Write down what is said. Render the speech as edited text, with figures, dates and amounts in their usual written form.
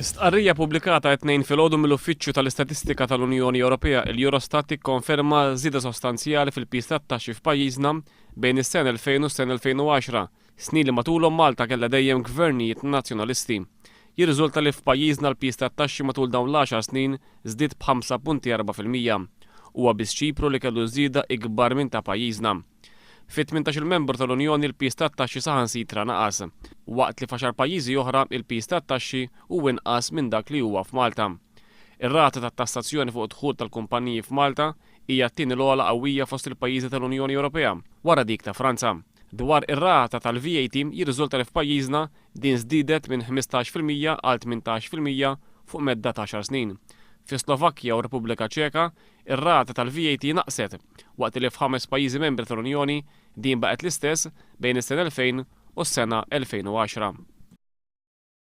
Stqarrija pubblikata t-tnejn filgħodu mill-Uffiċċju tal-Istatistika tal-Unjoni Ewropea il-Eurostat tikkonferma żieda sostanzjali fil-pis tat-taxxi f'pajjiżna bejn is-sena 2000 u s-sena 2010, snin li matulhom Malta kellha dejjem gvernijiet nazzjonalisti. Jirriżulta li f'pajjiżna l-pis tat-taxxi matul dawn l-10 snin żdied b'5.4%. Huwa biss Ċipru li kellu żieda ikbar minn ta' pajjiżna. Fit-18 membru tal-Unjoni l-pis tat-taxxi saħansitra naqas, waqt li f'għaxar pajjiżi oħra il-pis tat-taxxi huwa inqas minn dak li huwa f'Malta. Ir-rata tat-tassazzjoni fuq id-dħul tal-kumpaniji f'Malta hija t-tieni l-ogħla qawwija fost il-pajjiżi tal-Unjoni Ewropea wara dik ta' Franza. Dwar ir-rata tal-VAT jirriżulta li f'pajjiżna din żdiedet minn 15% għal 18% fuq medda ta' 10 snin. Fi Slovakkja u Repubblika Ċeka, ir-rata tal-VAT naqset, waqt li f'5 pajjiżi membri tal-Unjoni din baqgħet l-istess bejn is-sena 2000 u s-sena 2010.